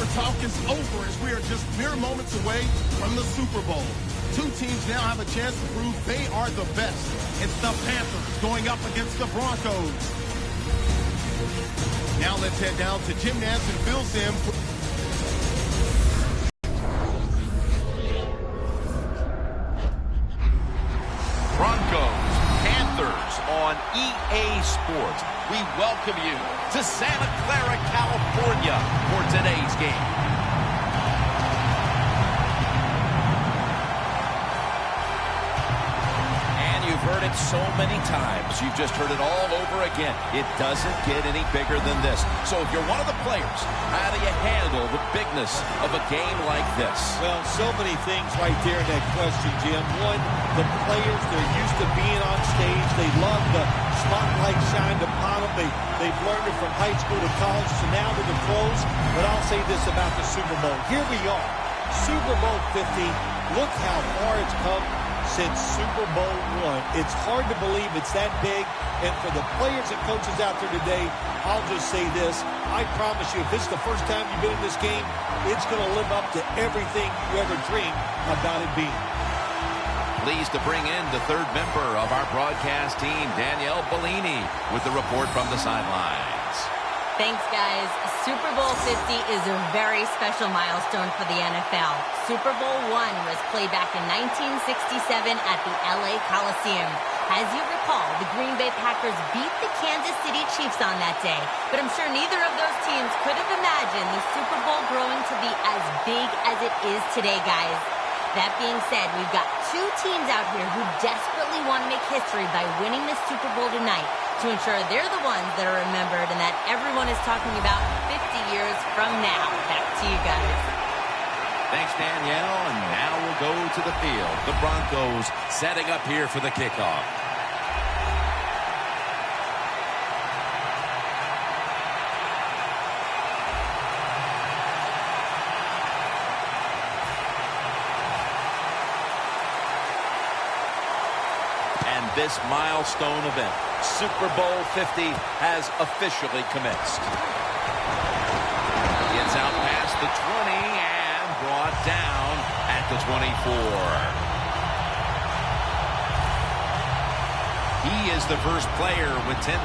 newspaper talk is over as we are just mere moments away from the Super Bowl. Two teams now have a chance to prove they are the best. It's the Panthers going up against the Broncos. Now let's head down to Jim Nantz and Phil Simms. Broncos, Panthers on EA Sports. We welcome you to Santa Clara, California for today's game. Heard it so many times. You've just heard it all over again. It doesn't get any bigger than this. So if you're one of the players, how do you handle the bigness of a game like this? Well, so many things right there in that question, Jim. One, the players, they're used to being on stage. They love the spotlight shined upon them. They've learned it from high school to college to now to the pros. But I'll say this about the Super Bowl. Here we are, Super Bowl 50. Look how far it's come since Super Bowl I. It's hard to believe it's that big. And for the players and coaches out there today, I'll just say this. I promise you, if this is the first time you've been in this game, it's going to live up to everything you ever dreamed about it being. Pleased to bring in the third member of our broadcast team, Danielle Bellini, with the report from the sidelines. Thanks, guys. Super Bowl 50 is a very special milestone for the NFL. Super Bowl I was played back in 1967 at the LA Coliseum. As you recall, the Green Bay Packers beat the Kansas City Chiefs on that day. But I'm sure neither of those teams could have imagined the Super Bowl growing to be as big as it is today, guys. That being said, we've got two teams out here who desperately want to make history by winning the Super Bowl tonight to ensure they're the ones that are remembered and that everyone is talking about 50 years from now. Back to you guys. Thanks, Danielle. And now we'll go to the field. The Broncos setting up here for the kickoff. This milestone event, Super Bowl 50, has officially commenced. Gets out past the 20 and brought down at the 24. He is the first player with 10,000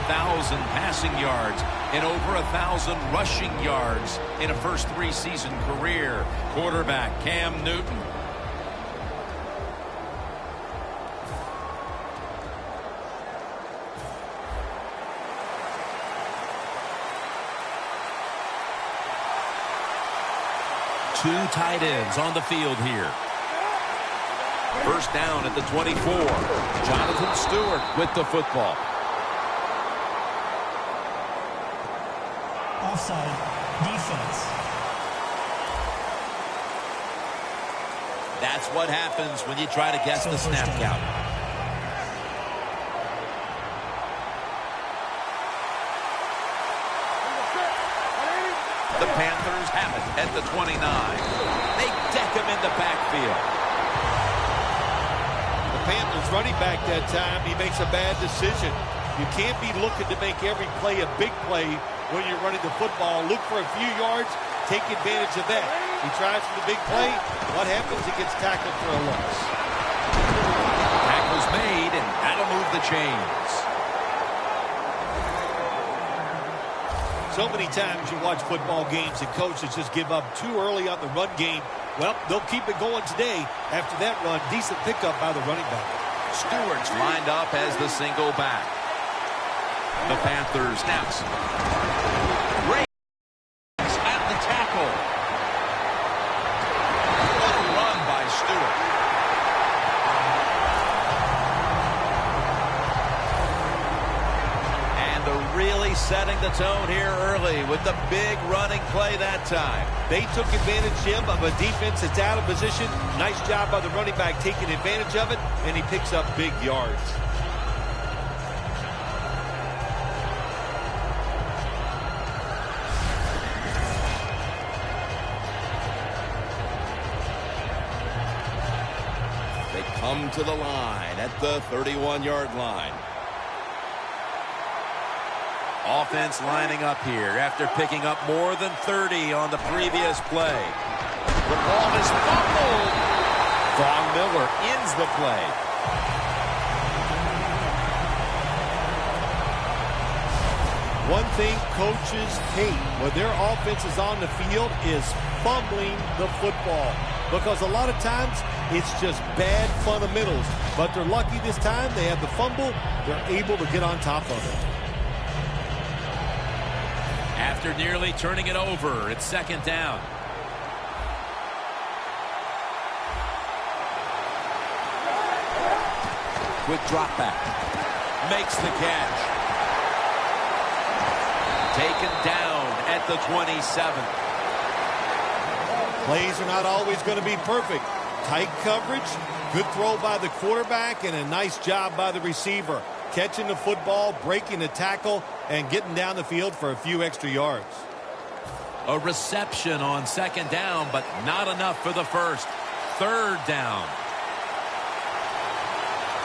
passing yards and over 1,000 rushing yards in a first three-season career. Quarterback Cam Newton. Two tight ends on the field here. First down at the 24. Jonathan Stewart with the football. Offside. Defense. That's what happens when you try to guess the snap count. The Panthers have it at the 29. They deck him in the backfield. The Panthers running back that time, he makes a bad decision. You can't be looking to make every play a big play when you're running the football. Look for a few yards, take advantage of that. He tries for the big play. What happens? He gets tackled for a loss. Tackle's made, and that'll move the chains. So many times you watch football games and coaches just give up too early on the run game. Well, they'll keep it going today. After that run, decent pickup by the running back. Stewart's lined up as the single back. The Panthers snaps. Great at the tackle. What a run by Stewart. Really setting the tone here early with the big running play that time. They took advantage, Jim, of a defense that's out of position. Nice job by the running back taking advantage of it, and he picks up big yards. They come to the line at the 31-yard line. Offense lining up here after picking up more than 30 on the previous play. The ball is fumbled. Von Miller ends the play. One thing coaches hate when their offense is on the field is fumbling the football. Because a lot of times it's just bad fundamentals. But they're lucky this time. They have the fumble. They're able to get on top of it. After nearly turning it over, it's second down. Quick drop back. Makes the catch. Taken down at the 27. Plays are not always going to be perfect. Tight coverage, good throw by the quarterback, and a nice job by the receiver. Catching the football, breaking the tackle, and getting down the field for a few extra yards. A reception on second down, but not enough for the first. Third down.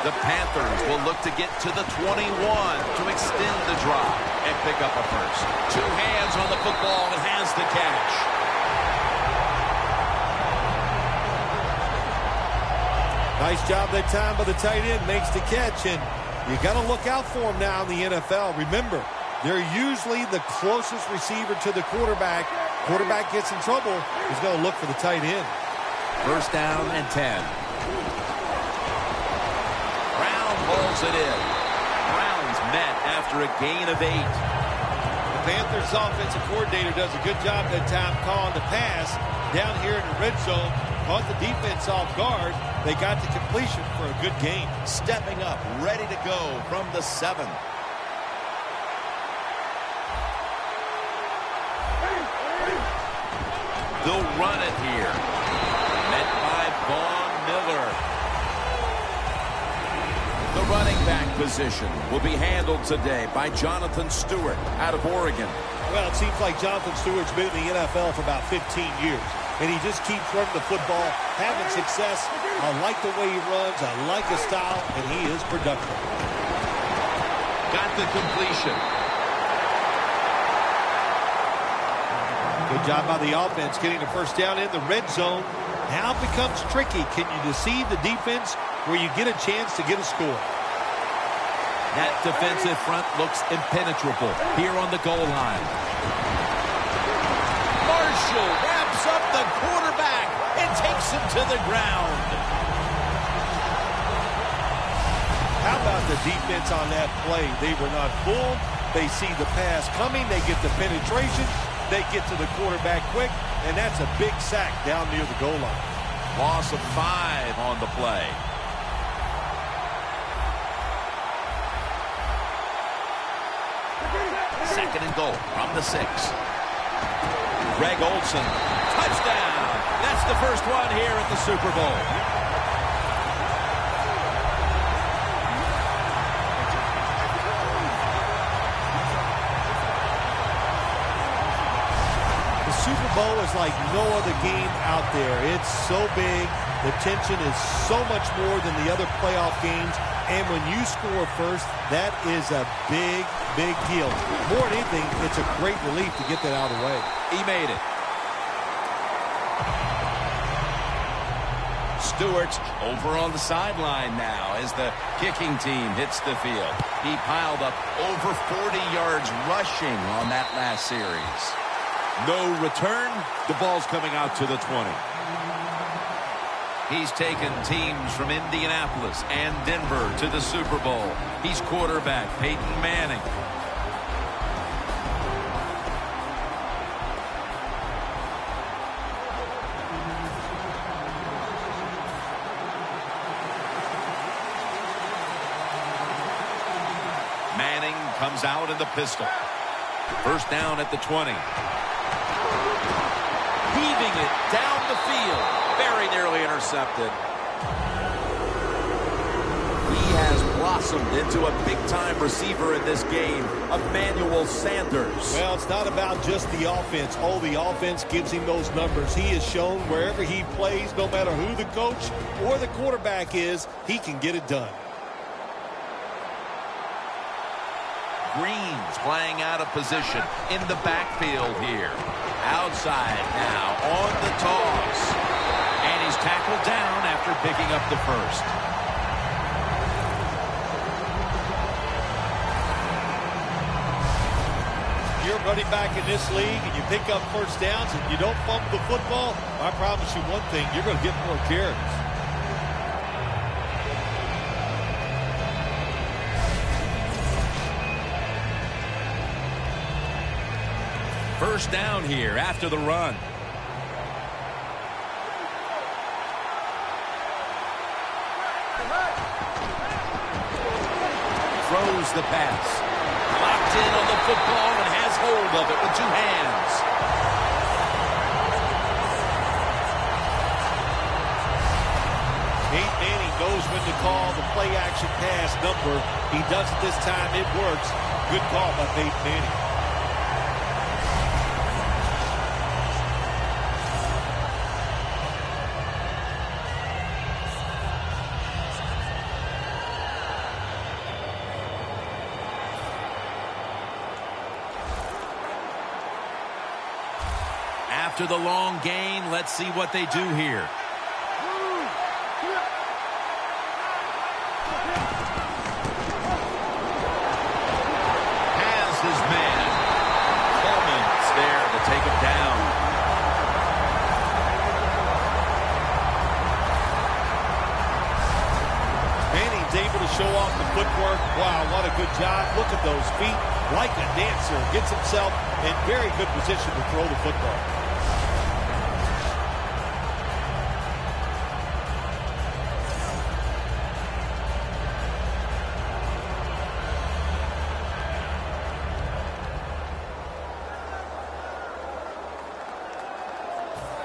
The Panthers will look to get to the 21 to extend the drive and pick up a first. Two hands on the football and has the catch. Nice job that time by the tight end, makes the catch, and you got to look out for him now in the NFL. Remember, they're usually the closest receiver to the quarterback. Quarterback gets in trouble, he's going to look for the tight end. First down and 10. Brown pulls it in. Brown's met after a gain of 8. The Panthers offensive coordinator does a good job that time calling the pass down here in the red zone. Caught the defense off guard. They got the completion for a good gain. Stepping up, ready to go from the 7. They'll run it here. Met by Von Miller. The running back position will be handled today by Jonathan Stewart out of Oregon. Well, it seems like Jonathan Stewart's been in the NFL for about 15 years. And he just keeps running the football, having success. I like the way he runs. I like his style, and he is productive. Got the completion. Good job by the offense getting the first down in the red zone. Now it becomes tricky. Can you deceive the defense where you get a chance to get a score? That defensive front looks impenetrable here on the goal line. Marshall wraps up the quarterback and takes him to the ground. How about the defense on that play? They were not fooled. They see the pass coming. They get the penetration. They get to the quarterback quick, and that's a big sack down near the goal line. Loss of 5 on the play. Second and goal from the 6. Greg Olsen, touchdown. That's the first one here at the Super Bowl. The Super Bowl is like no other game out there. It's so big. The tension is so much more than the other playoff games. And when you score first, that is a big, big deal. More than anything, it's a great relief to get that out of the way. He made it. Stewart's over on the sideline now as the kicking team hits the field. He piled up over 40 yards rushing on that last series. No return. The ball's coming out to the 20. He's taken teams from Indianapolis and Denver to the Super Bowl. He's quarterback Peyton Manning. Manning comes out in the pistol. First down at the 20. Heaving it down the field. Very nearly intercepted. He has blossomed into a big-time receiver in this game, Emmanuel Sanders. Well, it's not about just the offense. Oh, the offense gives him those numbers. He has shown wherever he plays, no matter who the coach or the quarterback is, he can get it done. screens, playing out of position in the backfield here. Outside now on the toss. And he's tackled down after picking up the first. You're running back in this league and you pick up first downs and you don't fumble the football, I promise you one thing, you're going to get more carries. First down here after the run. Throws the pass. Locked in on the football and has hold of it with two hands. Peyton Manning knows when to call the play-action pass number. He does it this time. It works. Good call by Peyton Manning. After the long gain, let's see what they do here. Has his man. Coleman's there to take him down. Manning's able to show off the footwork. Wow, what a good job. Look at those feet. Like a dancer. Gets himself in very good position to throw the football.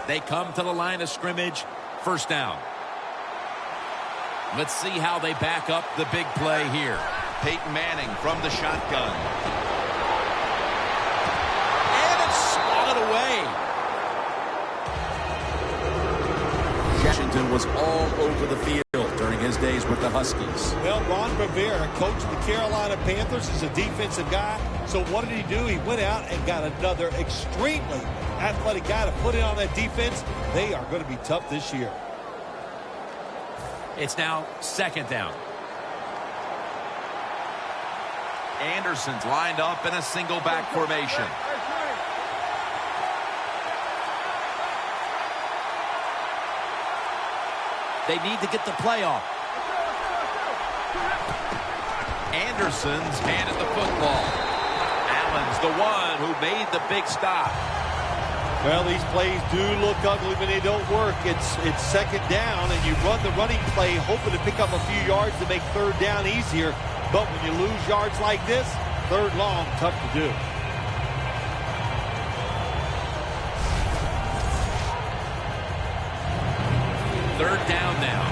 They come to the line of scrimmage. First down. Let's see how they back up the big play here. Peyton Manning from the shotgun. And it's swatted away. Washington was all over the field during his days with the Huskies. Well, Ron Rivera, coach of the Carolina Panthers, is a defensive guy. So what did he do? He went out and got another extremely athletic guy to put in on that defense. They are going to be tough this year. It's now second down. Anderson's lined up in a single back formation. They need to get the play off. Anderson's handed the football. Allen's the one who made the big stop. Well, these plays do look ugly when they don't work. It's second down, and you run the running play hoping to pick up a few yards to make third down easier. But when you lose yards like this, third long, tough to do. Third down now.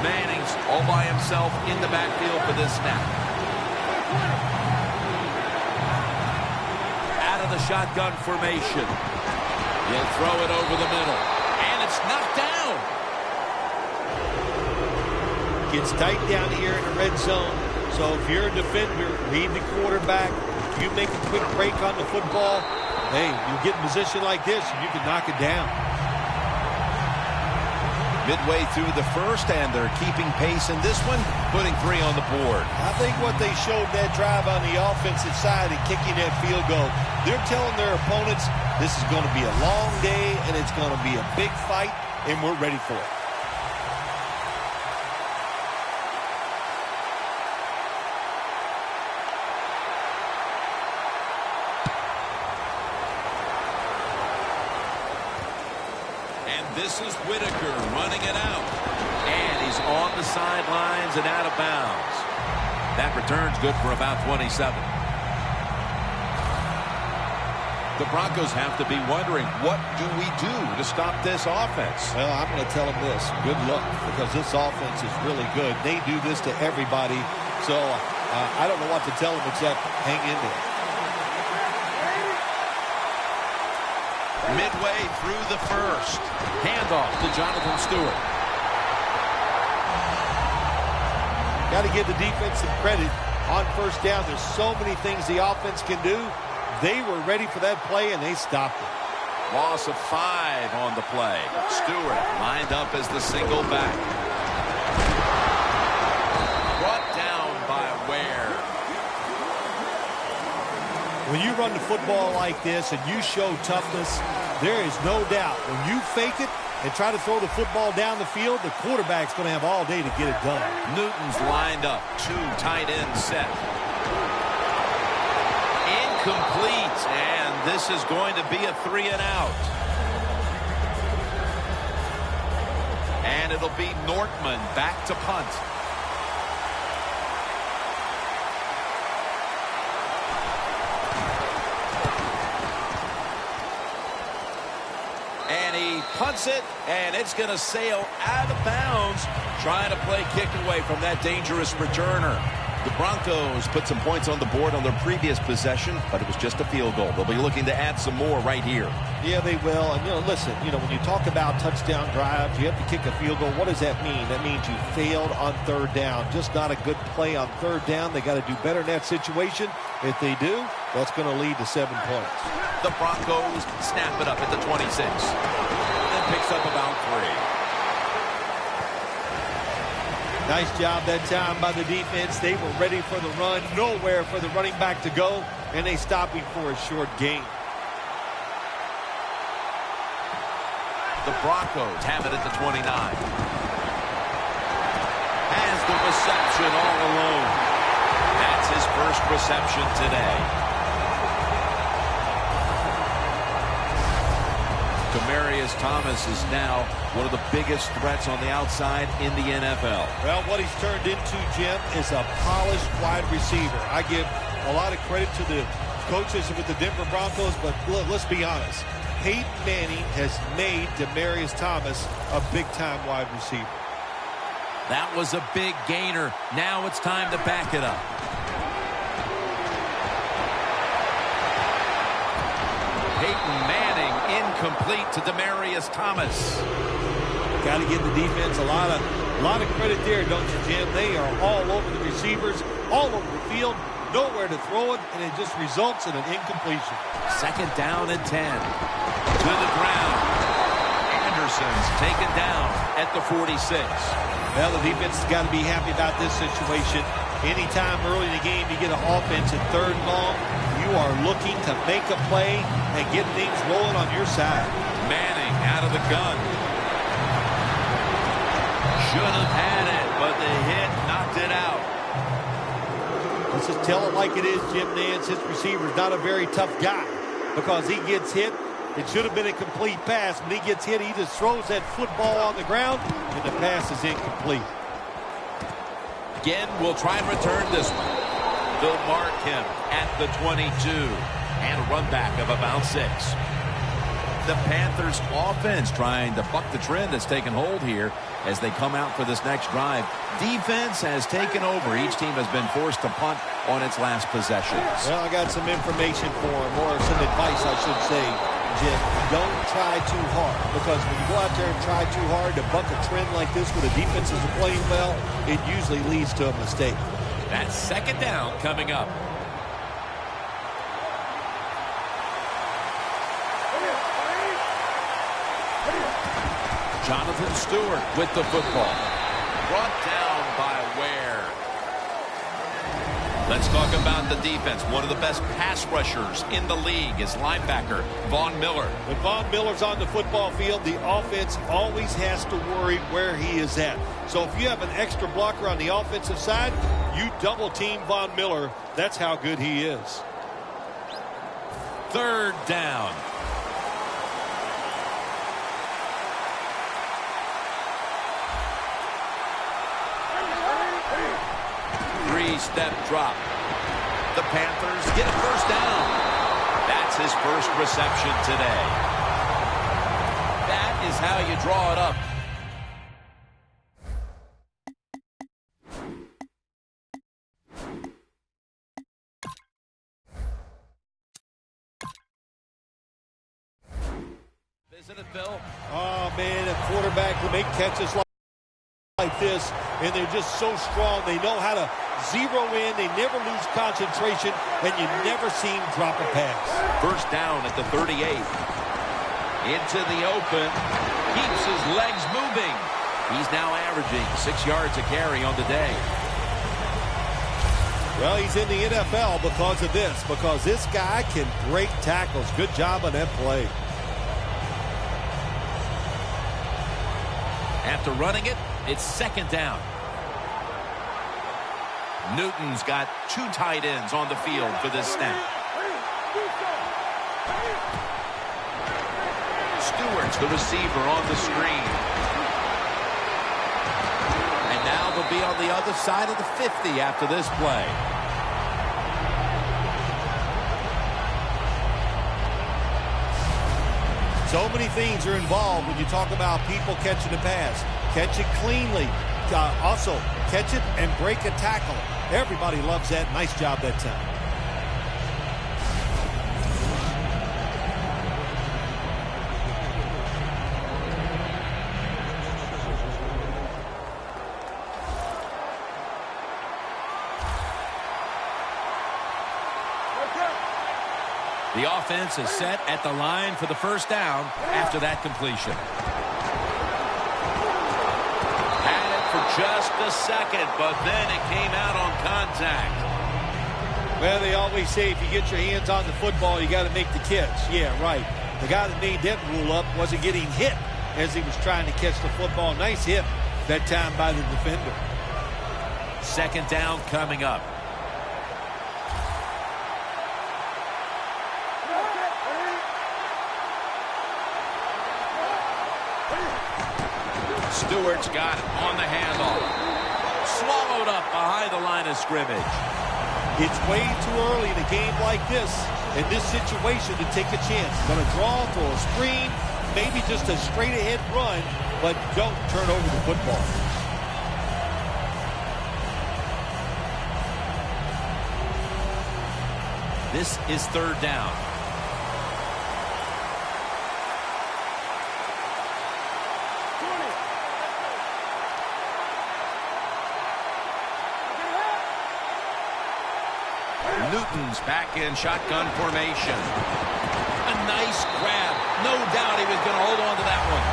Manning's all by himself in the backfield for this snap. The shotgun formation. He'll throw it over the middle. And it's knocked down. Gets tight down here in the red zone. So if you're a defender, read the quarterback. You make a quick break on the football. Hey, you get in position like this, and you can knock it down. Midway through the first, and they're keeping pace in this one, putting 3 on the board. I think what they showed that drive on the offensive side and kicking that field goal, they're telling their opponents this is going to be a long day and it's going to be a big fight, and we're ready for it. This is Whitaker running it out. And he's on the sidelines and out of bounds. That return's good for about 27. The Broncos have to be wondering, what do we do to stop this offense? Well, I'm going to tell them this. Good luck, because this offense is really good. They do this to everybody. So I don't know what to tell them except hang in there. Midway through the first. Handoff to Jonathan Stewart. Got to give the defense some credit on first down. There's so many things the offense can do. They were ready for that play, and they stopped it. Loss of 5 on the play. Stewart lined up as the single back. Brought down by Ware. When you run the football like this and you show toughness, there is no doubt when you fake it and try to throw the football down the field, the quarterback's going to have all day to get it done. Newton's lined up. 2 tight ends set. Incomplete, and this is going to be a 3-and-out. And it'll be Nortman back to punt. And he punts it, and it's going to sail out of bounds, trying to play kick away from that dangerous returner. The Broncos put some points on the board on their previous possession, but it was just a field goal. They'll be looking to add some more right here. Yeah, they will. And, listen, when you talk about touchdown drives, you have to kick a field goal. What does that mean? That means you failed on third down. Just not a good play on third down. They got to do better in that situation. If they do, that's going to lead to 7 points. The Broncos snap it up at the 26. And picks up about 3. Nice job that time by the defense. They were ready for the run. Nowhere for the running back to go. And they stopped him for a short gain. The Broncos have it at the 29. Has the reception all alone. That's his first reception today. Demaryius Thomas is now one of the biggest threats on the outside in the NFL. Well, what he's turned into, Jim, is a polished wide receiver. I give a lot of credit to the coaches with the Denver Broncos, but look, let's be honest. Peyton Manning has made Demaryius Thomas a big-time wide receiver. That was a big gainer. Now it's time to back it up. Peyton Manning incomplete to Demaryius Thomas. Got to give the defense a lot of credit there, don't you, Jim? They are all over the receivers, all over the field, nowhere to throw it, and it just results in an incompletion. Second down and 10. To the ground. Anderson's taken down at the 46. Well, the defense has got to be happy about this situation. Anytime early in the game you get an offense at 3rd and long, you are looking to make a play and get things rolling on your side. Manning out of the gun. Should have had it, but the hit knocked it out. Let's just tell it like it is, Jim Nance. His receiver's not a very tough guy because he gets hit. It should have been a complete pass. When he gets hit, he just throws that football on the ground, and the pass is incomplete. Again, we'll try and return this one. They'll mark him at the 22. And a run back of about 6. The Panthers offense trying to buck the trend that's taken hold here as they come out for this next drive. Defense has taken over. Each team has been forced to punt on its last possessions. Well, I got some information for him, or some advice, I should say, Jim. Don't try too hard, because when you go out there and try too hard to buck a trend like this where the defenses are playing well, it usually leads to a mistake. That's second down coming up. Jonathan Stewart with the football. Brought down by Ware. Let's talk about the defense. One of the best pass rushers in the league is linebacker Von Miller. When Von Miller's on the football field, the offense always has to worry where he is at. So if you have an extra blocker on the offensive side, you double team Von Miller. That's how good he is. 3rd down. Three-step drop. The Panthers get a first down. That's his first reception today. That is how you draw it up. Isn't it, Bill? Oh, man, a quarterback will make catches like like this, and they're just so strong. They know how to zero in. They never lose concentration, and you never see them drop a pass. First down at the 38. Into the open. Keeps his legs moving. He's now averaging 6 yards a carry on the day. Well, he's in the NFL because of this, because this guy can break tackles. Good job on that play. After running it, it's second down. Newton's got 2 tight ends on the field for this snap. Stewart's the receiver on the screen. And now they'll be on the other side of the 50 after this play. So many things are involved when you talk about people catching the pass. Catch it cleanly. Also, catch it and break a tackle. Everybody loves that. Nice job that time. The offense is set at the line for the first down after that completion. Had it for just a second, but then it came out on contact. Well, they always say if you get your hands on the football, you got to make the catch. Yeah, right. The guy that made that rule up wasn't getting hit as he was trying to catch the football. Nice hit that time by the defender. Second down coming up. Stewart's got it on the handoff. Swallowed up behind the line of scrimmage. It's way too early in a game like this, in this situation, to take a chance. Going to draw, throw a screen, maybe just a straight-ahead run, but don't turn over the football. This is third down. Newton's back in shotgun formation. A nice grab. No doubt he was going to hold on to that one.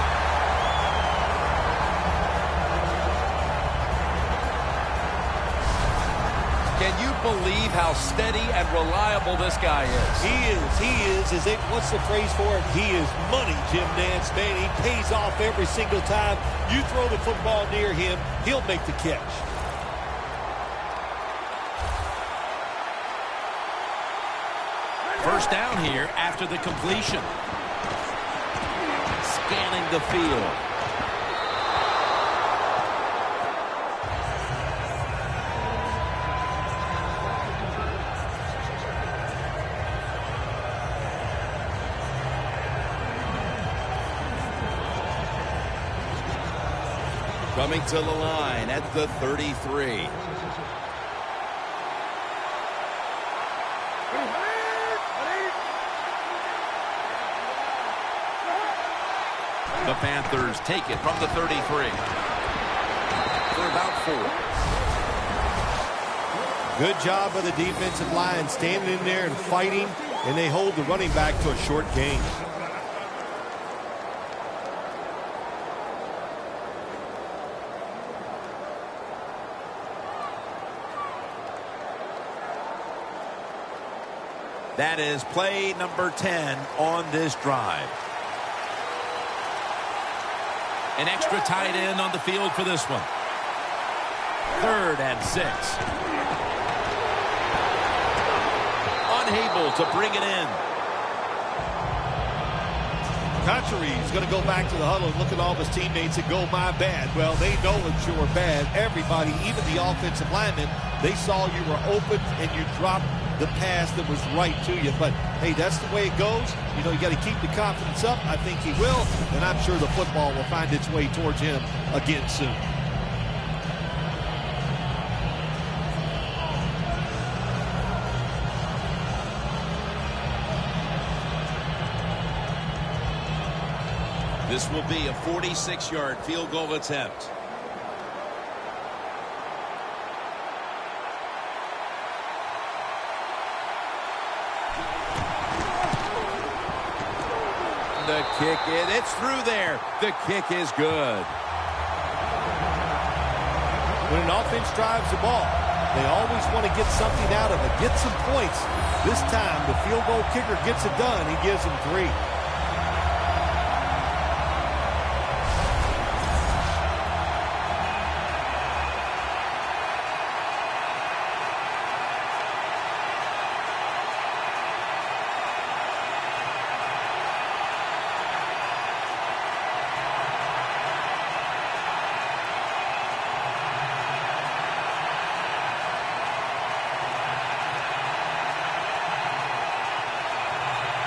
Can you believe how steady and reliable this guy is? He is. What's the phrase for it? He is money, Jim Nance. Man, he pays off every single time. You throw the football near him, he'll make the catch. First down here after the completion. Scanning the field. Coming to the line at the 33. The Panthers take it from the 33. For about 4. Good job by the defensive line, standing in there and fighting, and they hold the running back to a short gain. That is play number 10 on this drive. An extra tight end on the field for this one. 3rd and 6. Unable to bring it in. Conchery is going to go back to the huddle and look at all of his teammates and go, my bad. Well, they know it's your bad. Everybody, even the offensive linemen, they saw you were open and you dropped the pass that was right to you. But, hey, that's the way it goes. You know, you got to keep the confidence up. I think he will, and I'm sure the football will find its way towards him again soon. This will be a 46-yard field goal attempt. the kick, it's through there. The kick is good. When an offense drives the ball, they always want to get something out of it, get some points. This time, the field goal kicker gets it done. He gives them 3.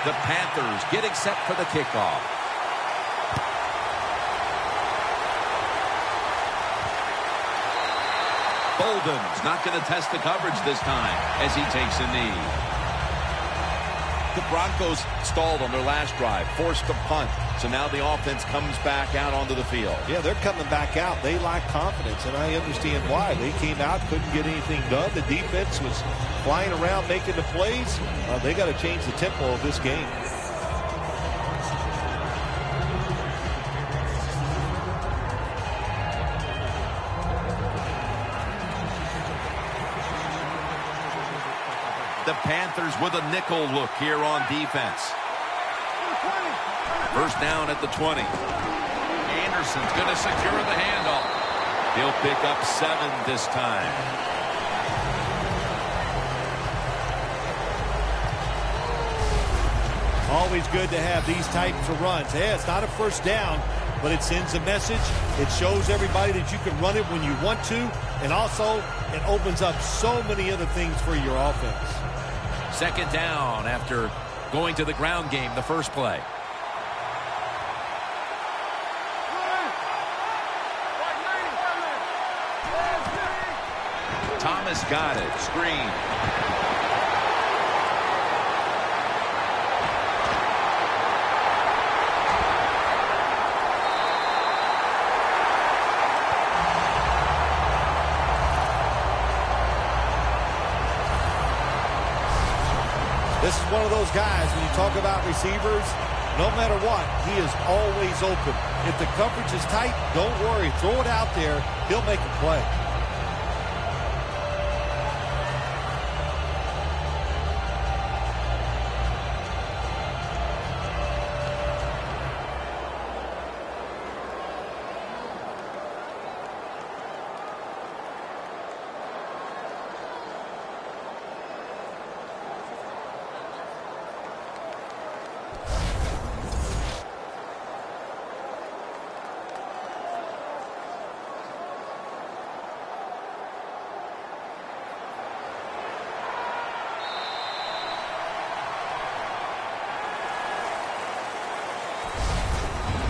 The Panthers getting set for the kickoff. Bolden's not going to test the coverage this time as he takes a knee. The Broncos stalled on their last drive, forced a punt. So now the offense comes back out onto the field. Yeah, they're coming back out. They lack confidence, and I understand why. They came out, couldn't get anything done. The defense was flying around making the plays. They got to change the tempo of this game. The Panthers with a nickel look here on defense. First down at the 20. Anderson's going to secure the handoff. He'll pick up 7 this time. Always good to have these types of runs. Yeah, it's not a first down, but it sends a message. It shows everybody that you can run it when you want to, and also it opens up so many other things for your offense. Second down after going to the ground game the first play. Thomas got it. Screen. This is one of those guys, when you talk about receivers, no matter what, he is always open. If the coverage is tight, don't worry. Throw it out there. He'll make a play.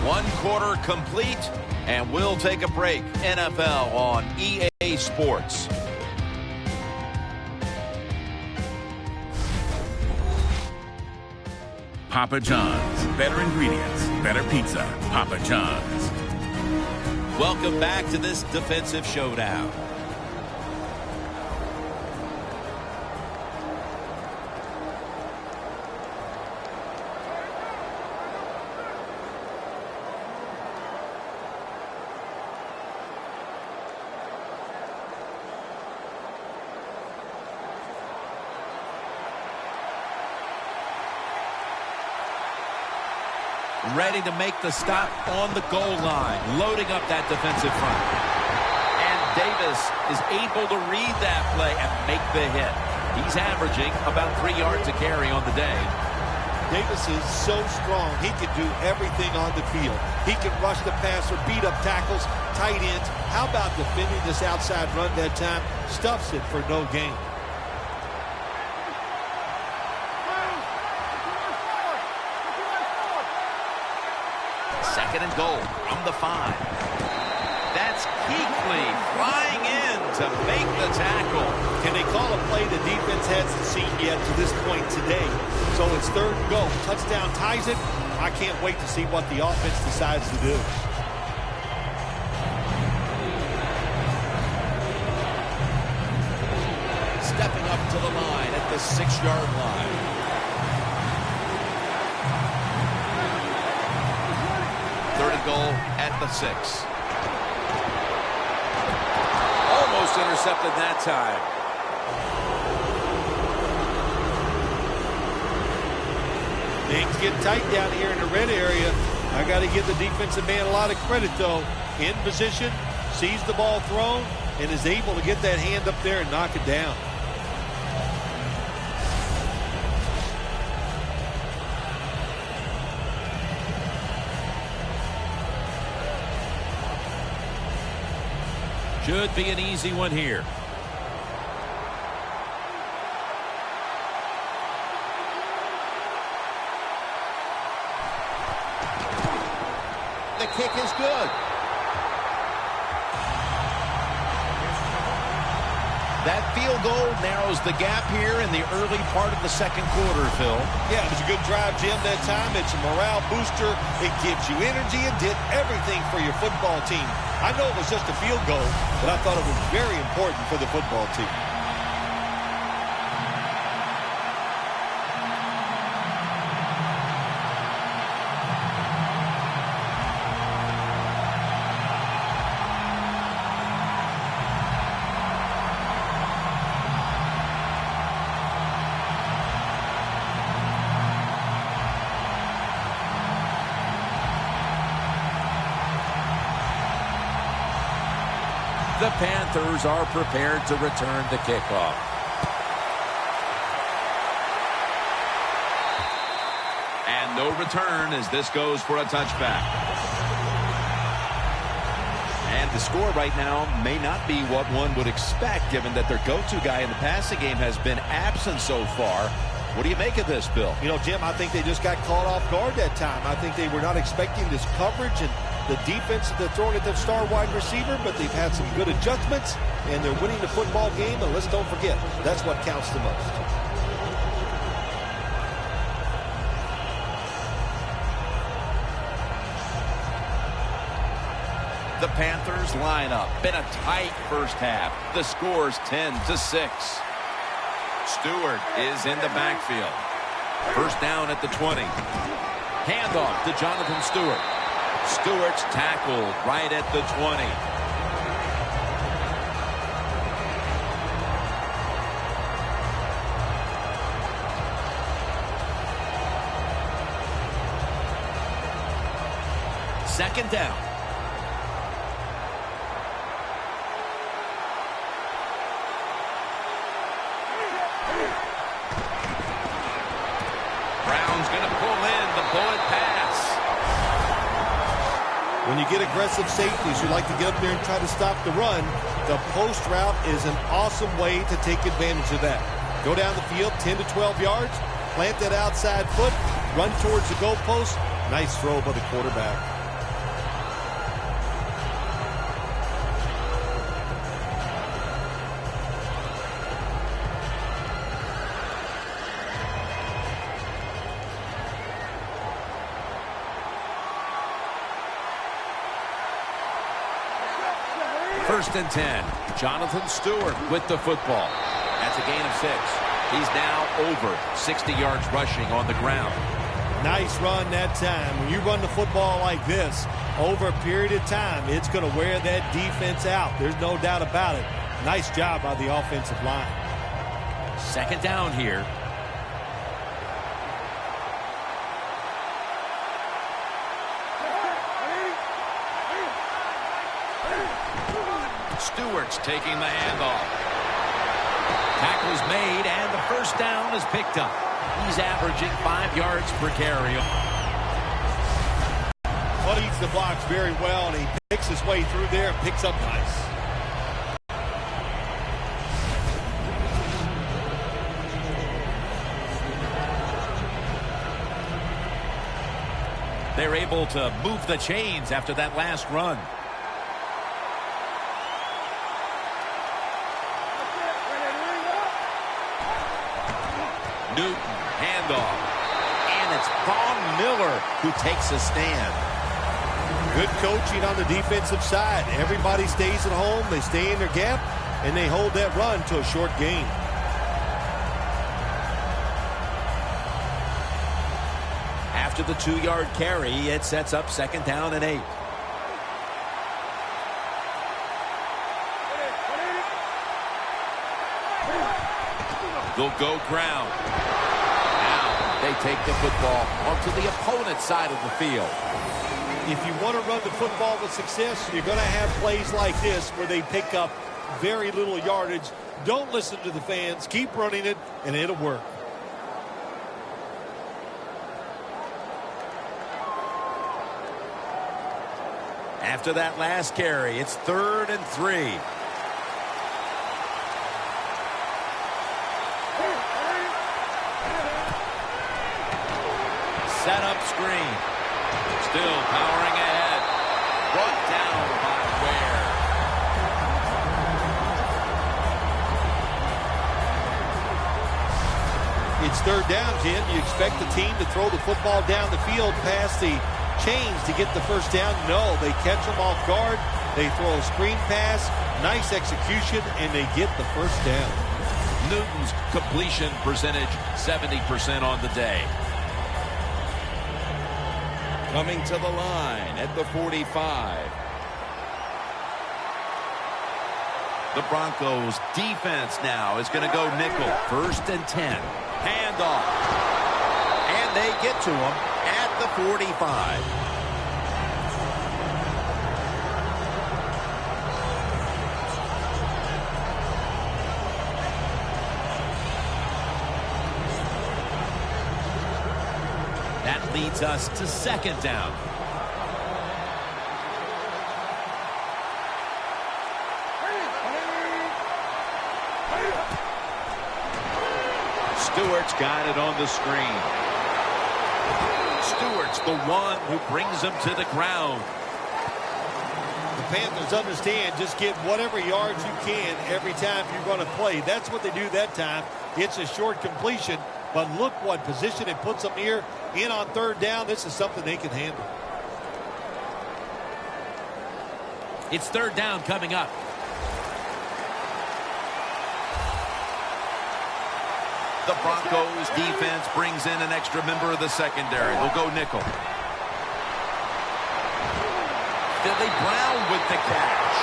One quarter complete, and we'll take a break. NFL on EA Sports. Papa John's. Better ingredients, better pizza. Papa John's. Welcome back to this defensive showdown. Ready to make the stop on the goal line, loading up that defensive front. And Davis is able to read that play and make the hit. He's averaging about 3 yards a carry on the day. Davis is so strong, he can do everything on the field. He can rush the passer, beat up tackles, tight ends. How about defending this outside run that time? Stuffs it for no gain. Second and goal from the 5. That's Kuechly flying in to make the tackle. Can they call a play the defense hasn't seen yet to this point today? So it's third and goal. Touchdown ties it. I can't wait to see what the offense decides to do. Stepping up to the line at the 6-yard line. at the 6. Almost intercepted that time. Things get tight down here in the red area. I got to give the defensive man a lot of credit, though. In position, sees the ball thrown, and is able to get that hand up there and knock it down. Should be an easy one here. The kick is good. That field goal narrows the gap here in the early part of the second quarter, Phil. Yeah, it was a good drive, Jim, that time. It's a morale booster. It gives you energy. It did everything for your football team. I know it was just a field goal, but I thought it was very important for the football team. The Panthers are prepared to return the kickoff. And no return as this goes for a touchback. And the score right now may not be what one would expect, given that their go-to guy in the passing game has been absent so far. What do you make of this, Bill? You know, Jim, I think they just got caught off guard that time. I think they were not expecting this coverage and the defense they're throwing at the star wide receiver, but they've had some good adjustments, and they're winning the football game, and let's don't forget, that's what counts the most. The Panthers line up. Been a tight first half. The score's 10-6. Stewart is in the backfield. First down at the 20. Handoff to Jonathan Stewart. Stewart's tackled right at the 20. Second down. Brown's going to pull in the bullet pass. When you get aggressive safeties who like to get up there and try to stop the run, the post route is an awesome way to take advantage of that. Go down the field 10 to 12 yards, plant that outside foot, run towards the goalpost. Nice throw by the quarterback. First and 10. Jonathan Stewart with the football. That's a gain of 6. He's now over 60 yards rushing on the ground. Nice run that time. When you run the football like this, over a period of time, it's going to wear that defense out. There's no doubt about it. Nice job by the offensive line. Second down here. Stewart's taking the handoff. Tackle's made, and the first down is picked up. He's averaging 5 yards per carry. Well, he eats the blocks very well, and he picks his way through there and picks up nice. They're able to move the chains after that last run. Newton, handoff. And it's Von Miller who takes a stand. Good coaching on the defensive side. Everybody stays at home. They stay in their gap, and they hold that run to a short gain. After the 2-yard carry, it sets up second down and 8. They'll go ground. Now they take the football onto the opponent's side of the field. If you want to run the football with success, you're going to have plays like this where they pick up very little yardage. Don't listen to the fans. Keep running it, and it'll work. After that last carry, it's 3rd and 3. Set up screen. Still powering ahead. Brought down by Ware. It's 3rd down, Jim. You expect the team to throw the football down the field past the chains to get the first down. No, they catch them off guard. They throw a screen pass. Nice execution, and they get the first down. Newton's completion percentage, 70% on the day. Coming to the line at the 45. The Broncos defense now is going to go nickel. 1st and 10. Handoff. And they get to him at the 45. That leads us to 2nd down. Stewart's got it on the screen. Stewart's the one who brings him to the ground. The Panthers understand just get whatever yards you can every time you're going to play. That's what they do that time. It's a short completion, but look what position it puts them here in on 3rd down. This is something they can handle. It's 3rd down coming up. The Broncos defense brings in an extra member of the secondary. They'll go nickel. Billy Brown with the catch.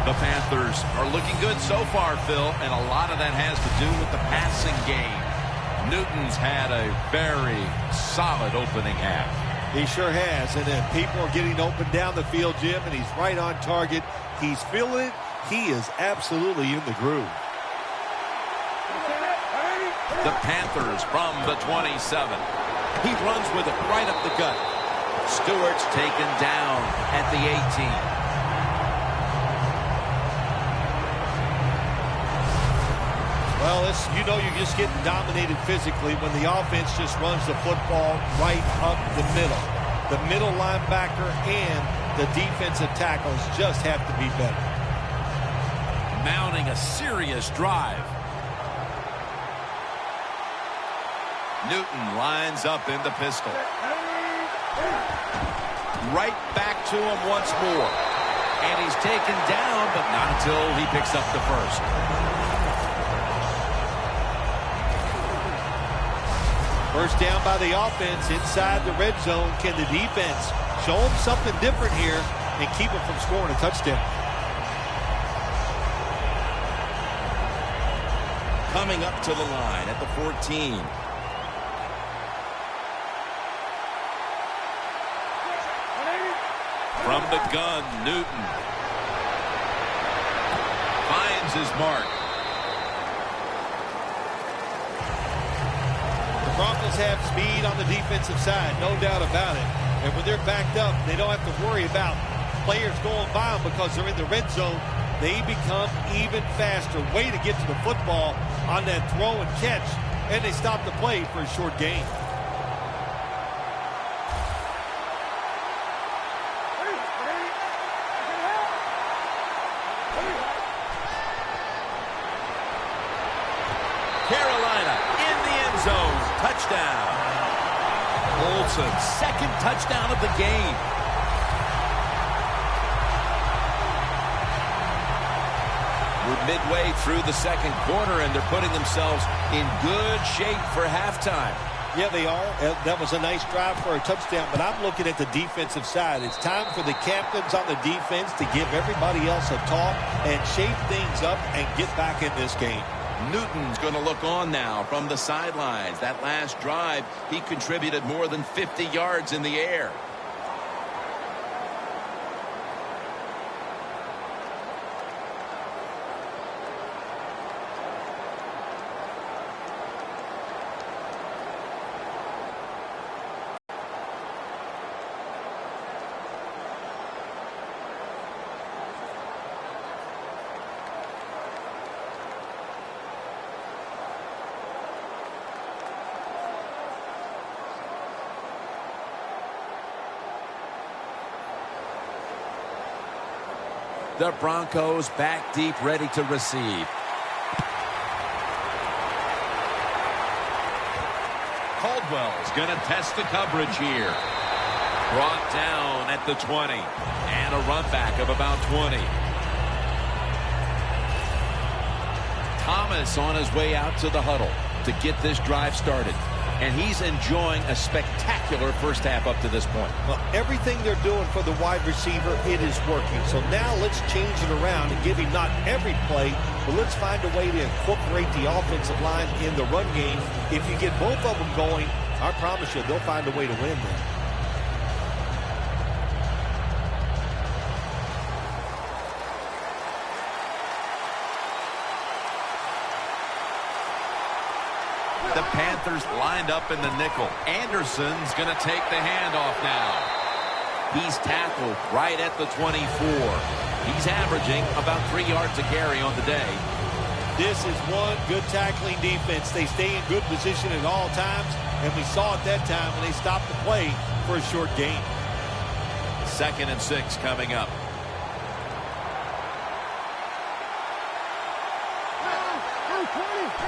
The Panthers are looking good so far, Phil, and a lot of that has to do with the passing game. Newton's had a very solid opening half. He sure has, and then people are getting open down the field, Jim, and he's right on target. He's feeling it. He is absolutely in the groove. The Panthers from the 27. He runs with it right up the gut. Stewart's taken down at the 18. Well, you know you're just getting dominated physically when the offense just runs the football right up the middle. The middle linebacker and the defensive tackles just have to be better. Mounting a serious drive. Newton lines up in the pistol. Right back to him once more. And he's taken down, but not until he picks up the first. First down by the offense inside the red zone. Can the defense show them something different here and keep them from scoring a touchdown? Coming up to the line at the 14. From the gun, Newton finds his mark. Broncos have speed on the defensive side, no doubt about it. And when they're backed up, they don't have to worry about players going by them because they're in the red zone. They become even faster. Way to get to the football on that throw and catch, and they stop the play for a short gain. Touchdown. Olsen's second touchdown of the game. We're midway through the second quarter, and they're putting themselves in good shape for halftime. Yeah, they are. That was a nice drive for a touchdown, but I'm looking at the defensive side. It's time for the captains on the defense to give everybody else a talk and shape things up and get back in this game. Newton's going to look on now from the sidelines. That last drive, he contributed more than 50 yards in the air. The Broncos back deep, ready to receive. Caldwell's going to test the coverage here. Brought down at the 20. And a run back of about 20. Thomas on his way out to the huddle to get this drive started. And he's enjoying a spectacular first half up to this point. Well, everything they're doing for the wide receiver, it is working. So now let's change it around and give him not every play, but let's find a way to incorporate the offensive line in the run game. If you get both of them going, I promise you, they'll find a way to win then. The Panthers lined up in the nickel. Anderson's going to take the handoff now. He's tackled right at the 24. He's averaging about 3 yards a carry on the day. This is one good tackling defense. They stay in good position at all times, and we saw it that time when they stopped the play for a short gain. 2nd and 6 coming up.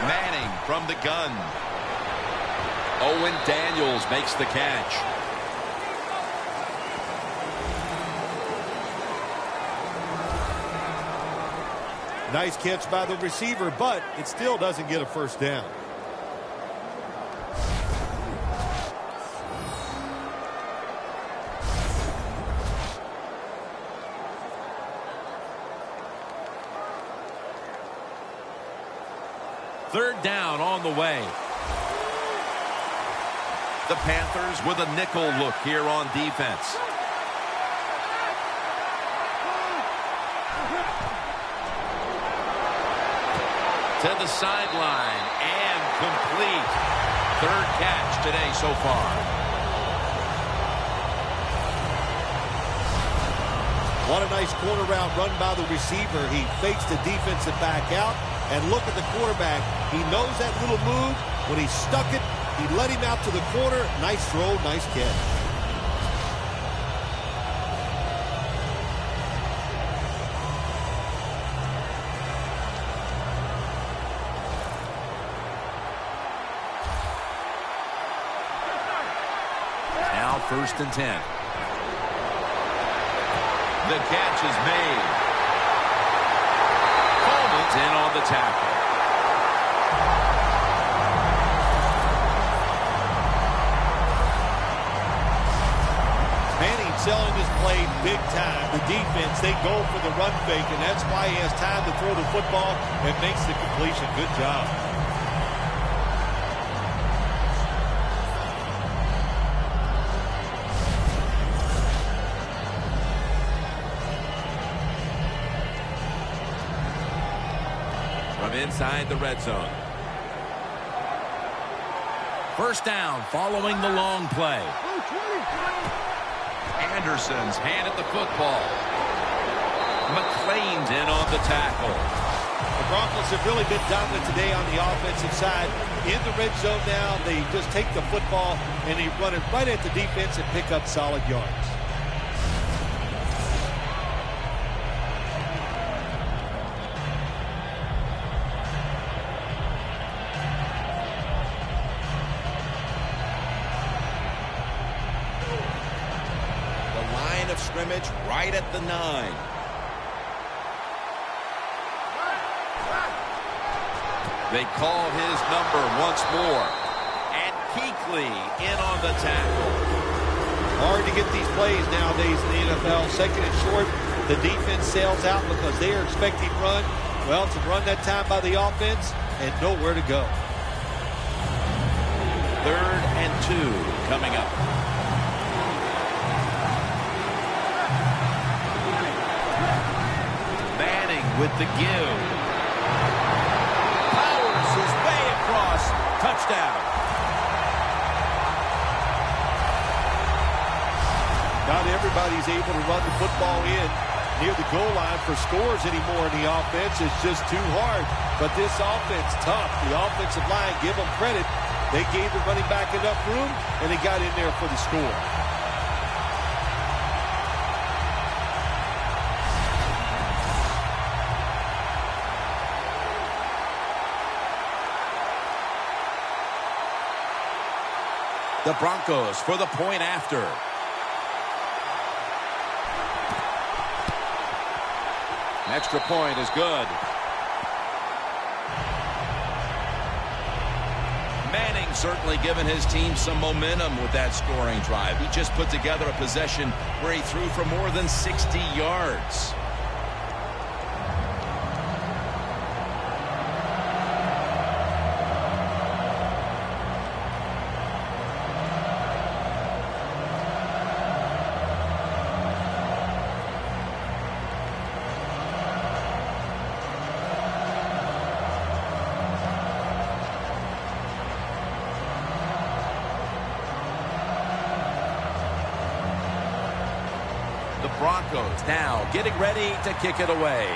Manning from the gun. Owen Daniels makes the catch. Nice catch by the receiver, but it still doesn't get a first down. Third down on the way. The Panthers with a nickel look here on defense. To the sideline and complete. Third catch today so far. What a nice corner route run by the receiver. He fakes the defensive back out. And look at the quarterback. He knows that little move. When he stuck it, he let him out to the corner. Nice throw, nice catch. Now 1st and 10. The catch is made. In on the tackle. Manning selling this play big time. The defense, they go for the run fake, and that's why he has time to throw the football and makes the completion. Good job. Inside the red zone. First down following the long play. Anderson's hand at the football. McClain's in on the tackle. The Broncos have really been dominant today on the offensive side. In the red zone now, they just take the football and they run it right at the defense and pick up solid yards. Scrimmage right at the 9. They call his number once more. And Kuechly in on the tackle. Hard to get these plays nowadays in the NFL. Second and short, the defense sails out because they are expecting run. Well, to run that time by the offense and nowhere to go. 3rd and 2 coming up. Manning with the give. Powers his way across. Touchdown. Not everybody's able to run the football in near the goal line for scores anymore in the offense. It's just too hard. But this offense, tough. The offensive line, give them credit. They gave the running back enough room, and they got in there for the score. The Broncos for the point after. Extra point is good. Manning certainly given his team some momentum with that scoring drive. He just put together a possession where he threw for more than 60 yards. Broncos now getting ready to kick it away.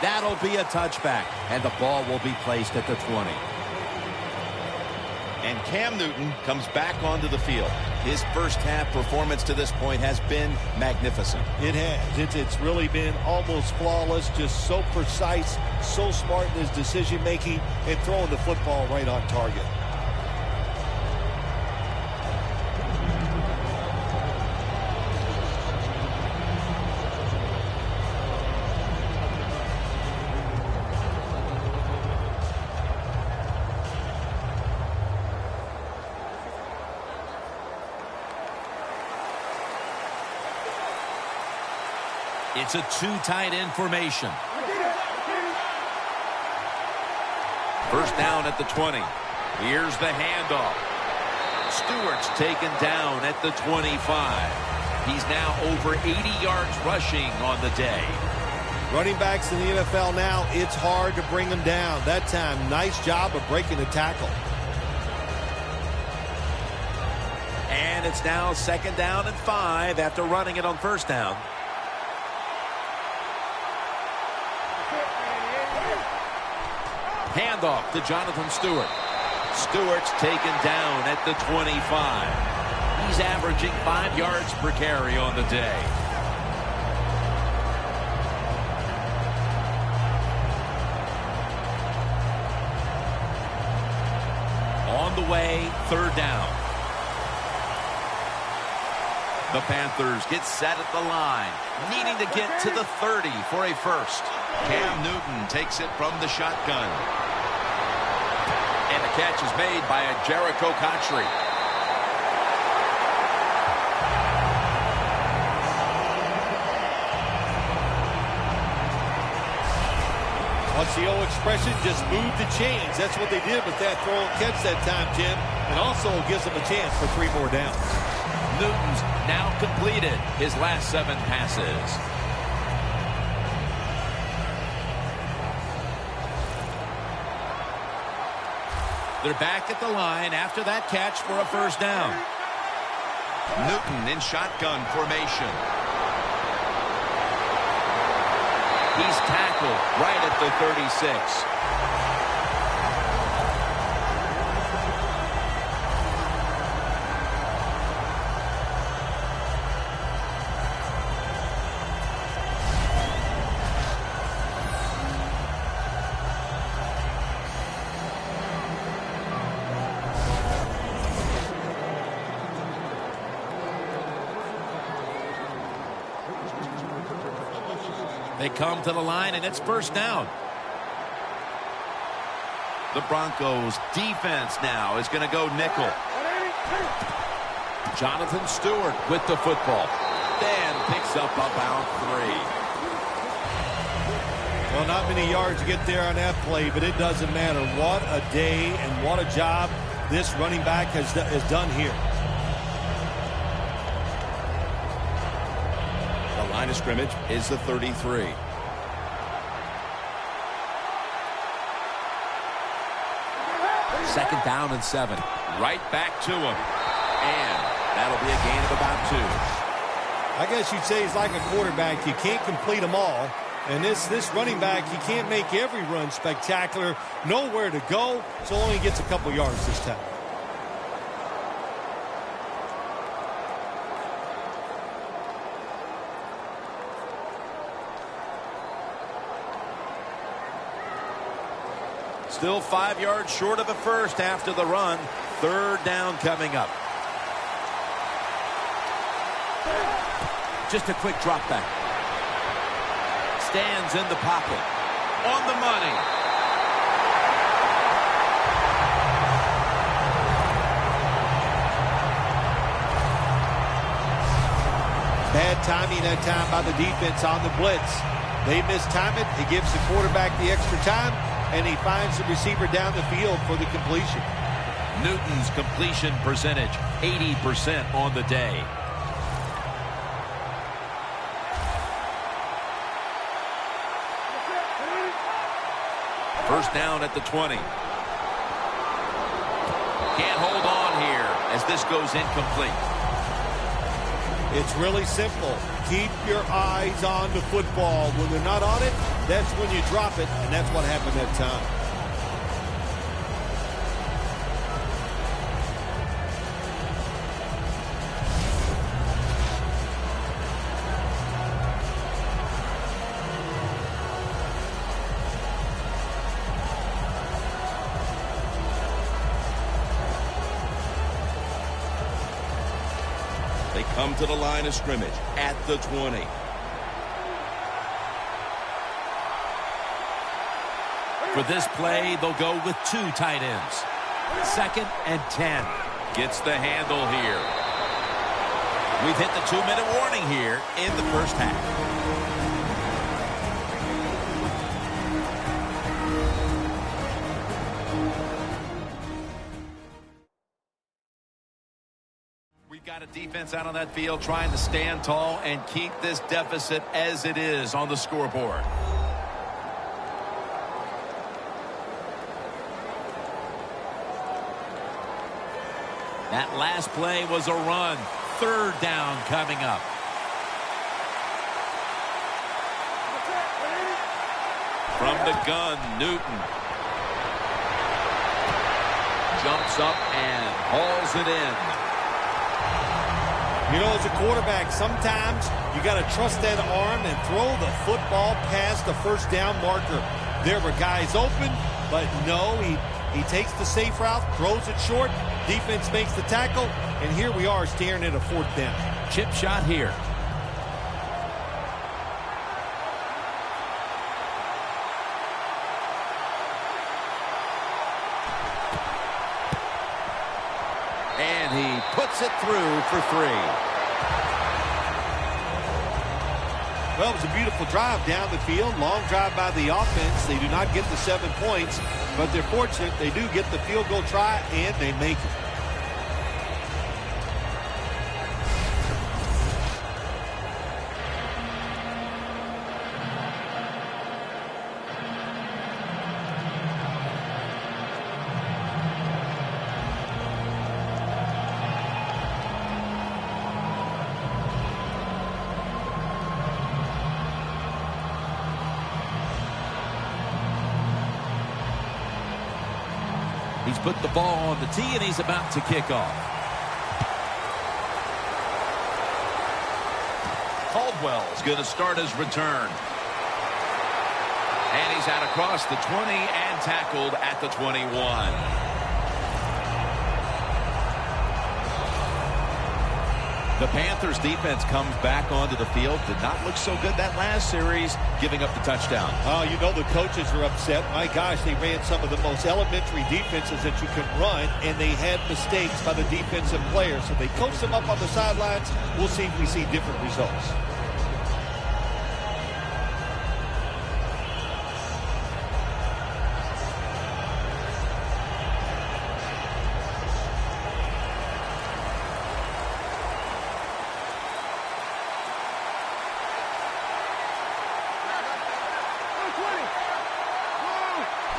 That'll be a touchback, and the ball will be placed at the 20. And Cam Newton comes back onto the field. His first half performance to this point has been magnificent. It has. It's really been almost flawless, just so precise, so smart in his decision-making, and throwing the football right on target. It's a two tight end formation. First down at the 20. Here's the handoff. Stewart's taken down at the 25. He's now over 80 yards rushing on the day. Running backs in the NFL now, it's hard to bring them down. That time, nice job of breaking the tackle. And it's now 2nd down and 5 after running it on first down. Handoff to Jonathan Stewart. Stewart's taken down at the 25. He's averaging 5 yards per carry on the day. On the way, 3rd down. The Panthers get set at the line, needing to get to the 30 for a first. Cam Newton takes it from the shotgun. And the catch is made by a Jericho Cotchery. What's the old expression? Just move the chains. That's what they did with that throw and catch that time, Jim. And also gives them a chance for 3 more downs. Newton's now completed his last 7 passes. They're back at the line after that catch for a first down. Newton in shotgun formation. He's tackled right at the 36. They come to the line, and it's first down. The Broncos defense now is going to go nickel. Jonathan Stewart with the football. Then picks up about 3. Well, not many yards to get there on that play, but it doesn't matter. What a day and what a job this running back has done here. The line of scrimmage is the 33. Second down and 7. Right back to him. And that'll be a gain of about 2. I guess you'd say he's like a quarterback. You can't complete them all. And this running back, you can't make every run spectacular. Nowhere to go, so only gets a couple yards this time. Still 5 yards short of the first after the run. Third down coming up. Just a quick drop back. Stands in the pocket. On the money. Bad timing that time by the defense on the blitz. They mistime it. It gives the quarterback the extra time, and he finds the receiver down the field for the completion. Newton's completion percentage, 80% on the day. First down at the 20. Can't hold on here as this goes incomplete. It's really simple. Keep your eyes on the football. When they're not on it, that's when you drop it, and that's what happened that time. They come to the line of scrimmage at the 20. For this play, they'll go with 2 tight ends. 2nd and 10. Gets the handle here. We've hit the 2-minute warning here in the first half. Got a defense out on that field trying to stand tall and keep this deficit as it is on the scoreboard. That last play was a run. Third down coming up. From the gun, Newton jumps up and hauls it in. You know, as a quarterback, sometimes you got to trust that arm and throw the football past the first down marker. There were guys open, but no, he takes the safe route, throws it short, defense makes the tackle, and here we are staring at a 4th down. Chip shot here. And he puts it through for 3. Well, it was a beautiful drive down the field. Long drive by the offense. They do not get the 7 points, but they're fortunate. They do get the field goal try, and they make it. He's put the ball on the tee, and he's about to kick off. Caldwell's going to start his return. And he's out across the 20 and tackled at the 21. The Panthers defense comes back onto the field. Did not look so good that last series, giving up the touchdown. Oh, you know the coaches are upset. My gosh, they ran some of the most elementary defenses that you can run, and they had mistakes by the defensive players. So they coached them up on the sidelines. We'll see if we see different results.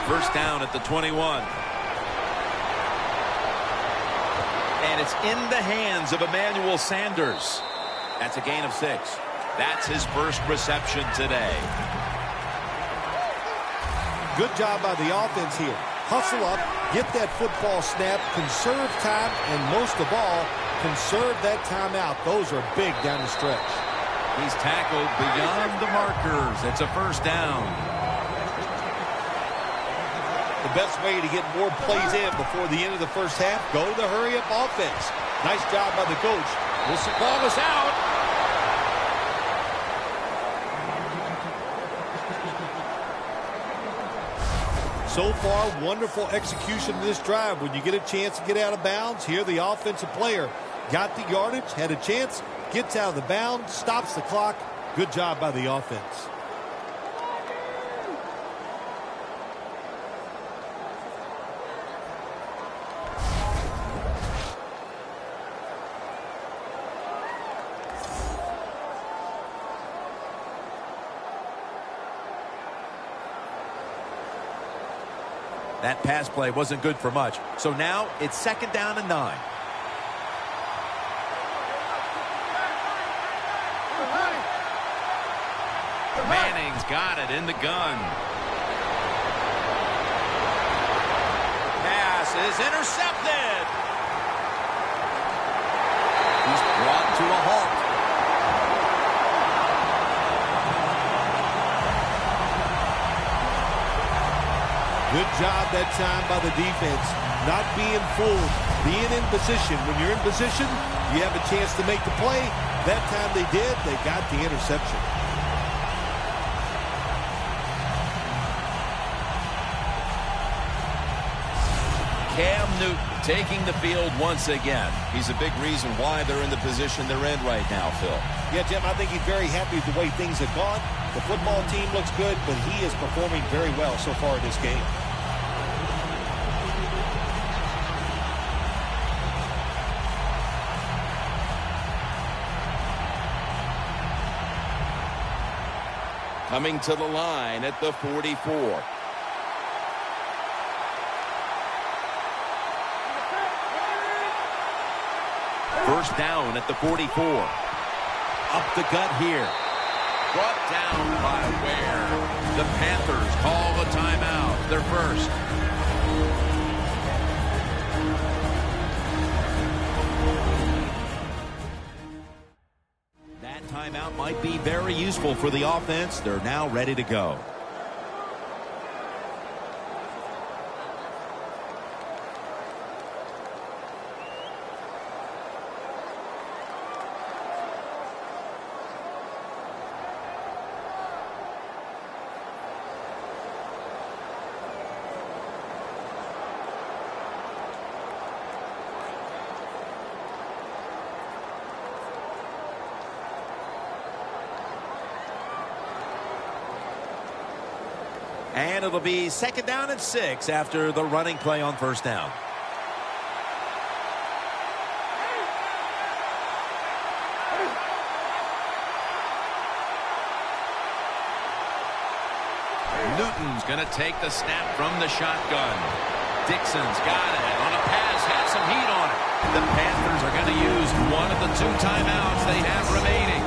First down at the 21. And it's in the hands of Emmanuel Sanders. That's a gain of 6. That's his first reception today. Good job by the offense here. Hustle up, get that football snap, conserve time, and most of all, conserve that timeout. Those are big down the stretch. He's tackled beyond the markers. It's a first down. The best way to get more plays in before the end of the first half, go to the hurry-up offense. Nice job by the coach. This ball is out. So far, wonderful execution of this drive. When you get a chance to get out of bounds, here the offensive player got the yardage, had a chance, gets out of the bounds, stops the clock. Good job by the offense. That pass play wasn't good for much. So now it's second down and 9. Manning's got it in the gun. Pass is intercepted. He's brought to a halt. Good job that time by the defense. Not being fooled. Being in position. When you're in position, you have a chance to make the play. That time they did. They got the interception. Cam Newton taking the field once again. He's a big reason why they're in the position they're in right now, Phil. Yeah, Jim, I think he's very happy with the way things have gone. The football team looks good, but he is performing very well so far in this game. Coming to the line at the 44. First down at the 44. Up the gut here. Brought down by Ware. The Panthers call the timeout. Their first. That timeout might be very useful for the offense. They're now ready to go. And it'll be second down and 6 after the running play on first down. Newton's going to take the snap from the shotgun. Dixon's got it on a pass, has some heat on it. The Panthers are going to use one of the 2 timeouts they have remaining.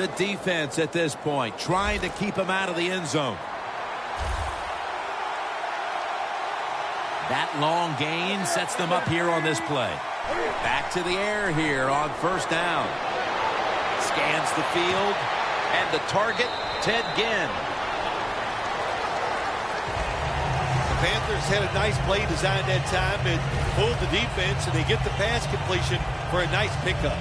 The defense at this point trying to keep him out of the end zone. That long gain sets them up here on this play. Back to the air here on first down. Scans the field. And the target, Ted Ginn. The Panthers had a nice play designed that time and pulled the defense, and they get the pass completion for a nice pickup.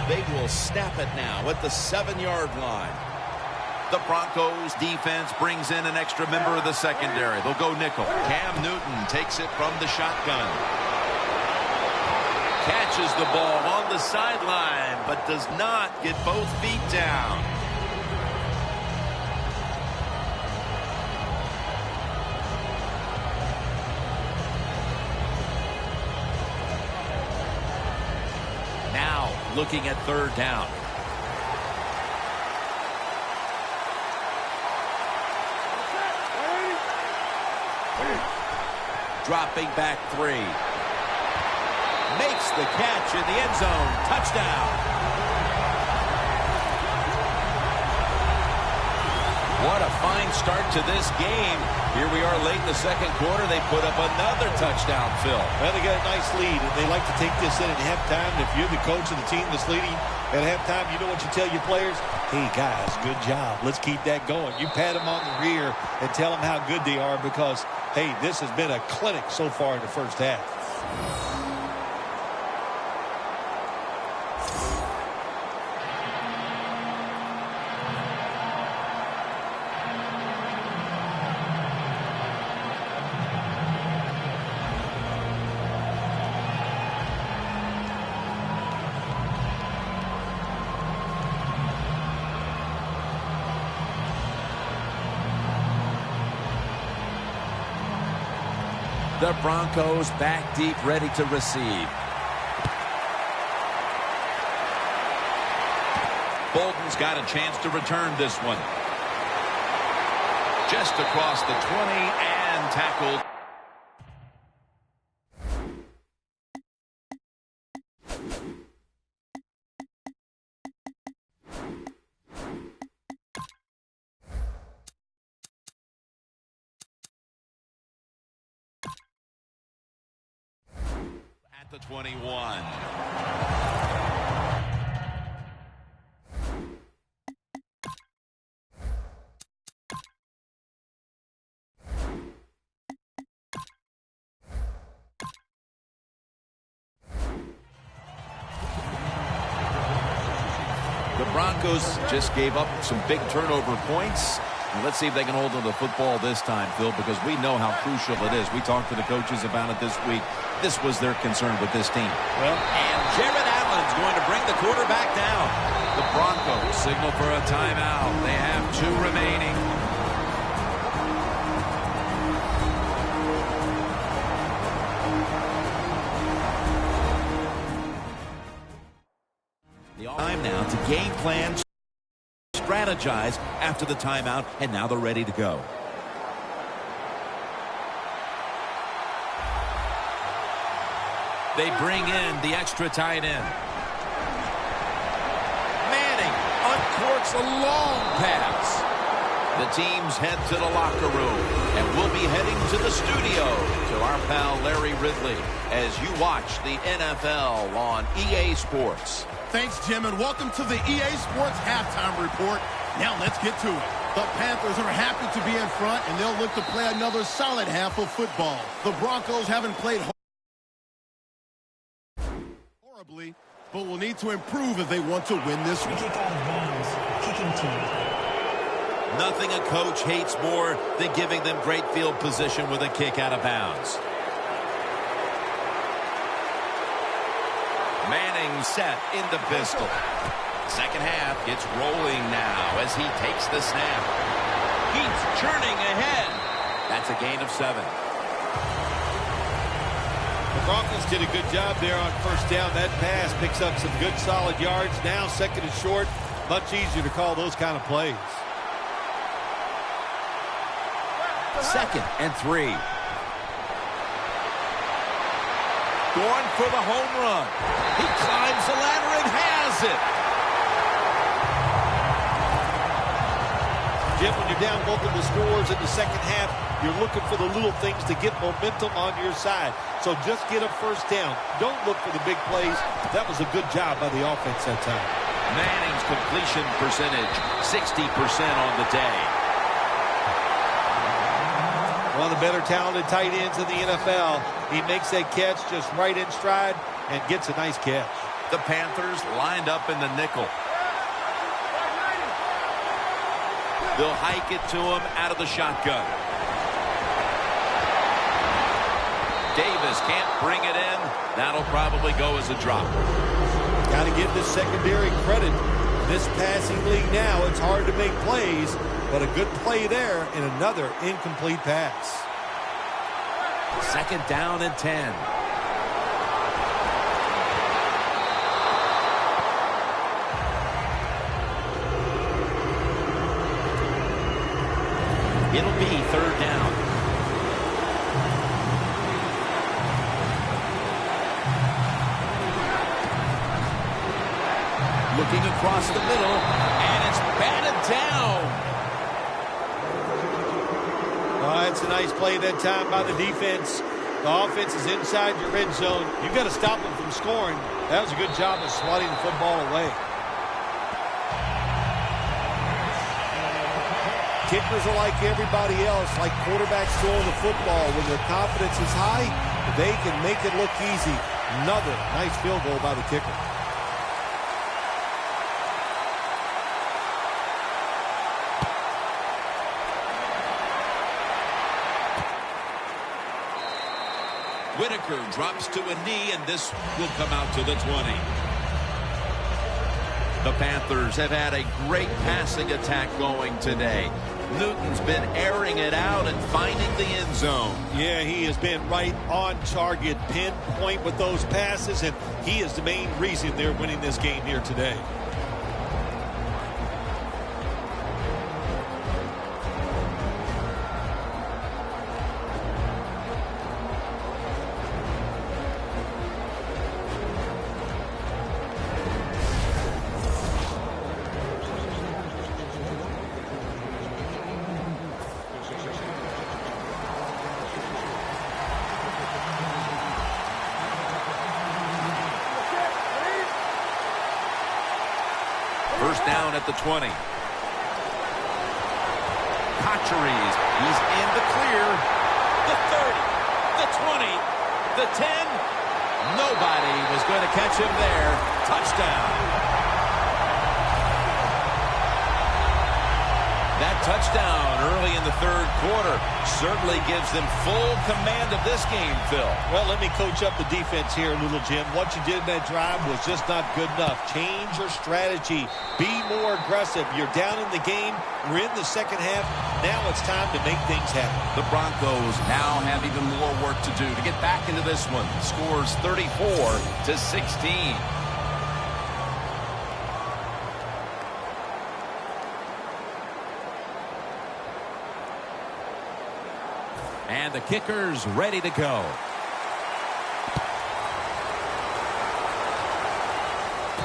They will snap it now at the 7-yard line. The Broncos defense brings in an extra member of the secondary. They'll go nickel. Cam Newton takes it from the shotgun. Catches the ball on the sideline, but does not get both feet down. Now, looking at third down. Dropping back 3. Makes the catch in the end zone. Touchdown. What a fine start to this game. Here we are late in the second quarter. They put up another touchdown, Phil. Well, they got a nice lead, and they like to take this in at halftime. If you're the coach of the team that's leading at halftime, you know what you tell your players? Hey, guys, good job. Let's keep that going. You pat them on the rear and tell them how good they are because, hey, this has been a clinic so far in the first half. The Broncos back deep, ready to receive. Bolden's got a chance to return this one. Just across the 20 and tackled. The 21. The Broncos just gave up some big turnover points. And let's see if they can hold on to the football this time, Phil, because we know how crucial it is. We talked to the coaches about it this week. This was their concern with this team. Well, and Jared Allen's going to bring the quarterback down. The Broncos signal for a timeout. They have 2 remaining. The time now to game plan, strategize after the timeout, and now they're ready to go. They bring in the extra tight end. Manning uncorks a long pass. The teams head to the locker room, and we'll be heading to the studio to our pal Larry Ridley as you watch the NFL on EA Sports. Thanks, Jim, and welcome to the EA Sports Halftime Report. Now let's get to it. The Panthers are happy to be in front, and they'll look to play another solid half of football. The Broncos haven't played horribly, but will need to improve if they want to win this one. Kick out of bounds. Kicking team. Nothing a coach hates more than giving them great field position with a kick out of bounds. Manning set in the pistol. Second half gets rolling now as he takes the snap. He's churning ahead. That's a gain of 7. The Broncos did a good job there on first down. That pass picks up some good solid yards. Now second and short. Much easier to call those kind of plays. going for the home run. He climbs the ladder and has it. Jim, when you're down multiple scores in the second half, you're looking for the little things to get momentum on your side. So just get a first down. Don't look for the big plays. That was a good job by the offense that time. Manning's completion percentage, 60% on the day. One of the better talented tight ends in the NFL. He makes that catch just right in stride and gets a nice catch. The Panthers lined up in the nickel. They'll hike it to him out of the shotgun. Davis can't bring it in. That'll probably go as a drop. Got to give this secondary credit. This passing league now, it's hard to make plays, but a good play there and another incomplete pass. 2nd down and 10. It'll be 3rd down. Looking across the middle, and it's batted down. It's a nice play that time by the defense. The offense is inside your red zone. You've got to stop them from scoring. That was a good job of swatting the football away. Kickers are like everybody else, like quarterbacks throwing the football. When their confidence is high, they can make it look easy. Another nice field goal by the kicker. Whitaker drops to a knee, and this will come out to the 20. The Panthers have had a great passing attack going today. Newton's been airing it out and finding the end zone. Yeah, he has been right on target, pinpoint with those passes, and he is the main reason they're winning this game here today. First down at the 20. Cotcheries. He's in the clear. The 30. The 20. The 10. Nobody was going to catch him there. Touchdown. That touchdown early in the 3rd quarter certainly gives them full command of this game, Phil. Well, let me coach up the defense here a little, Jim. What you did in that drive was just not good enough. Change your strategy. Be more aggressive. You're down in the game. We're in the second half. Now it's time to make things happen. The Broncos now have even more work to do to get back into this one. Scores 34-16. And the kicker's ready to go.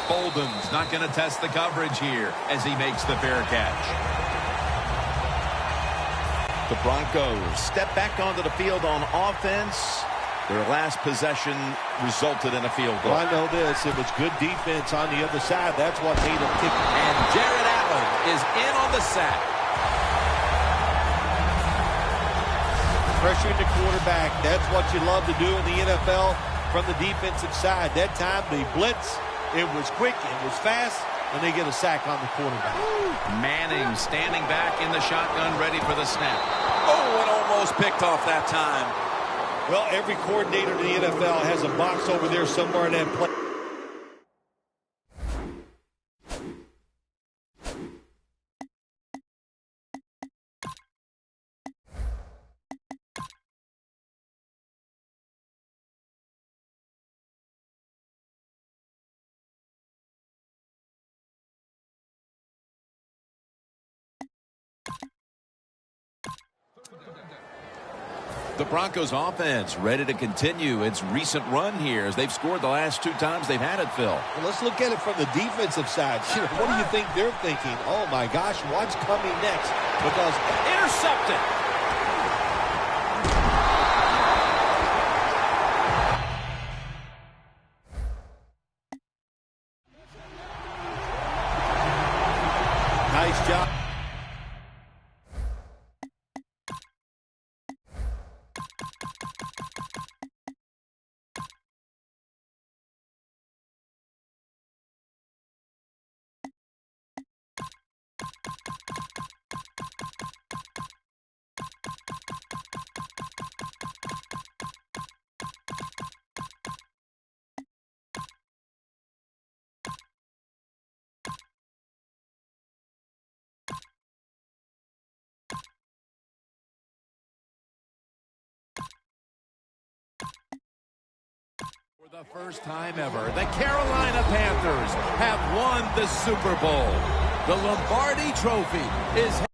Bolden's not going to test the coverage here as he makes the fair catch. The Broncos step back onto the field on offense. Their last possession resulted in a field goal. Well, I know this. It was good defense on the other side. That's what made them kick. And Jared Allen is in on the sack. Pressuring the quarterback. That's what you love to do in the NFL from the defensive side. That time, the blitz, it was quick, it was fast, and they get a sack on the quarterback. Manning standing back in the shotgun, ready for the snap. Oh, and almost picked off that time. Well, every coordinator in the NFL has a box over there somewhere in that play. The Broncos offense ready to continue its recent run here as they've scored the last 2 times they've had it, Phil. Well, let's look at it from the defensive side. What do you think they're thinking? Oh, my gosh, what's coming next? Because Intercepted. nice job. For the first time ever, the Carolina Panthers have won the Super Bowl. The Lombardi Trophy is